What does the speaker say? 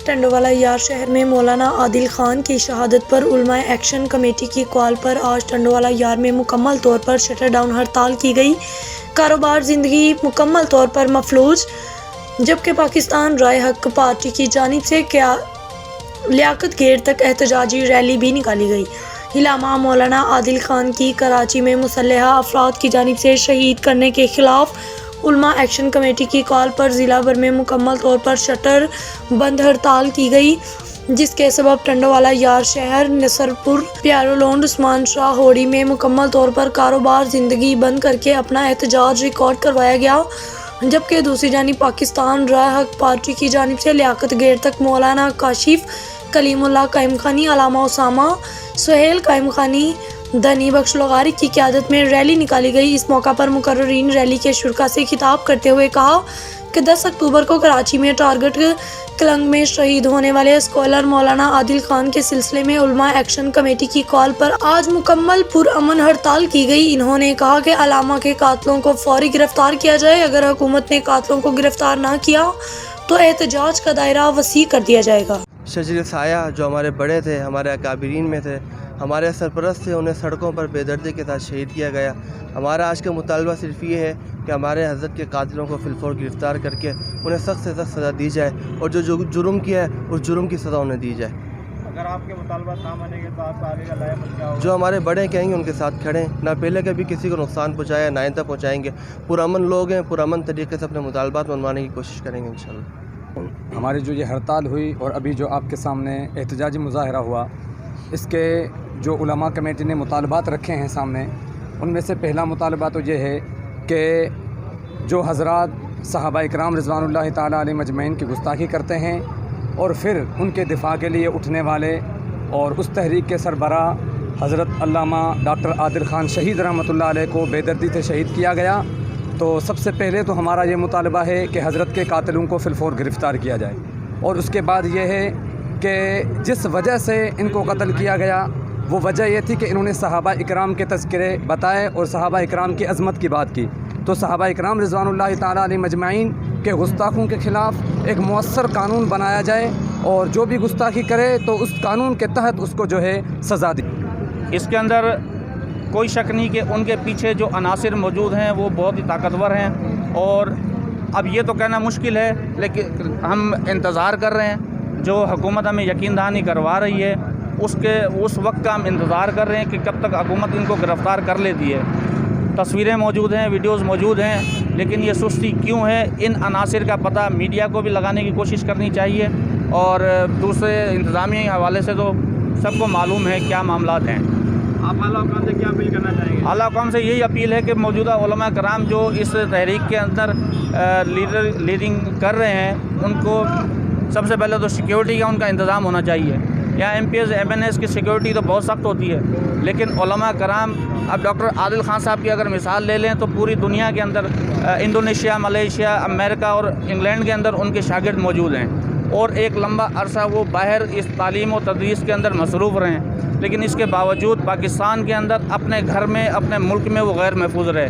ٹنڈوالا یار شہر میں مولانا عادل خان کی شہادت پر علماء ایکشن کمیٹی کی کال پر آج ٹنڈوالا یار میں مکمل طور پر شٹر ڈاؤن ہڑتال کی گئی۔ کاروبار زندگی مکمل طور پر مفلوج، جبکہ پاکستان رائے حق پارٹی کی جانب سے لیاقت گیٹ تک احتجاجی ریلی بھی نکالی گئی۔ علامہ مولانا عادل خان کی کراچی میں مسلح افراد کی جانب سے شہید کرنے کے خلاف علماء ایکشن کمیٹی کی کال پر ضلع بھر میں مکمل طور پر شٹر بند ہڑتال کی گئی، جس کے سبب ٹنڈوالا یار شہر، نصرپور، پیارولونڈ، عثمان شاہ ہوڑی میں مکمل طور پر کاروبار زندگی بند کر کے اپنا احتجاج ریکارڈ کروایا گیا، جبکہ دوسری جانب پاکستان رائے حق پارٹی کی جانب سے لیاقت گیٹ تک مولانا کاشف کلیم اللہ قائم خانی، علامہ اسامہ سہیل قائم خانی، دھنی بخش لغاری کی قیادت میں ریلی نکالی گئی۔ اس موقع پر مقررین ریلی کے شرکاء سے خطاب کرتے ہوئے کہا کہ 10 اکتوبر کو کراچی میں ٹارگٹ کلنگ میں شہید ہونے والے اسکالر مولانا عادل خان کے سلسلے میں علماء ایکشن کمیٹی کی کال پر آج مکمل پرامن ہڑتال کی گئی۔ انہوں نے کہا کہ علامہ کے قاتلوں کو فوری گرفتار کیا جائے، اگر حکومت نے قاتلوں کو گرفتار نہ کیا تو احتجاج کا دائرہ وسیع کر دیا جائے گا۔ شجر سایہ جو ہمارے بڑے تھے، ہمارے اکابرین میں تھے، ہمارے سرپرست تھے، انہیں سڑکوں پر بے دردی کے ساتھ شہید کیا گیا۔ ہمارا آج کا مطالبہ صرف یہ ہے کہ ہمارے حضرت کے قاتلوں کو فی الفور گرفتار کر کے انہیں سخت سے سخت سزا دی جائے، اور جو جرم کیا ہے اس جرم کی سزا انہیں دی جائے۔ اگر آپ کے مطالبات نہ مانیں گے تو آپ کا آگے کا لائحہ کیا ہوگا؟ جو ہمارے بڑے کہیں گے ان کے ساتھ کھڑے ہیں، نہ پہلے کبھی کسی کو نقصان پہنچایا، نہ آئندہ پہنچائیں گے۔ پرامن لوگ ہیں، پرامن طریقے سے اپنے مطالبات منوانے کی کوشش کریں گے انشاءاللہ۔ ہماری جو یہ ہڑتال ہوئی اور ابھی جو آپ کے سامنے احتجاجی مظاہرہ ہوا، اس کے جو علماء کمیٹی نے مطالبات رکھے ہیں سامنے، ان میں سے پہلا مطالبہ تو یہ ہے کہ جو حضرات صحابہ اکرام رضوان اللہ تعالیٰ علیہ مجمعین کی گستاخی کرتے ہیں اور پھر ان کے دفاع کے لیے اٹھنے والے اور اس تحریک کے سربراہ حضرت علامہ ڈاکٹر عادل خان شہید رحمۃ اللہ علیہ کو بے دردی سے شہید کیا گیا، تو سب سے پہلے تو ہمارا یہ مطالبہ ہے کہ حضرت کے قاتلوں کو فی الفور گرفتار کیا جائے، اور اس کے بعد یہ ہے کہ جس وجہ سے ان کو قتل کیا گیا وہ وجہ یہ تھی کہ انہوں نے صحابہ اکرام کے تذکرے بتائے اور صحابہ اکرام کی عظمت کی بات کی، تو صحابہ اکرام رضوان اللہ تعالیٰ علیہ مجمعین کے گستاخوں کے خلاف ایک مؤثر قانون بنایا جائے، اور جو بھی گستاخی کرے تو اس قانون کے تحت اس کو جو ہے سزا دی۔ اس کے اندر کوئی شک نہیں کہ ان کے پیچھے جو عناصر موجود ہیں وہ بہت ہی طاقتور ہیں، اور اب یہ تو کہنا مشکل ہے، لیکن ہم انتظار کر رہے ہیں۔ جو حکومت ہمیں یقین دہانی کروا رہی ہے اس وقت کا ہم انتظار کر رہے ہیں کہ کب تک حکومت ان کو گرفتار کر لیتی ہے۔ تصویریں موجود ہیں، ویڈیوز موجود ہیں، لیکن یہ سستی کیوں ہے؟ ان عناصر کا پتہ میڈیا کو بھی لگانے کی کوشش کرنی چاہیے، اور دوسرے انتظامی حوالے سے تو سب کو معلوم ہے کیا معاملات ہیں۔ آپ اعلیٰ حکام سے کیا اپیل کرنا چاہیں گے؟ اعلیٰ حکام سے یہی اپیل ہے کہ موجودہ علماء کرام جو اس تحریک کے اندر لیڈنگ کر رہے ہیں، ان کو سب سے پہلے تو سیکیورٹی کا ان کا انتظام ہونا چاہیے۔ یہاں M P S M N S کی سیکیورٹی تو بہت سخت ہوتی ہے، لیکن علماء کرام، اب ڈاکٹر عادل خان صاحب کی اگر مثال لے لیں تو پوری دنیا کے اندر انڈونیشیا، ملیشیا، امریکہ اور انگلینڈ کے اندر ان کے شاگرد موجود ہیں، اور ایک لمبا عرصہ وہ باہر اس تعلیم و تدریس کے اندر مصروف رہے ہیں، لیکن اس کے باوجود پاکستان کے اندر اپنے گھر میں، اپنے ملک میں وہ غیر محفوظ رہے۔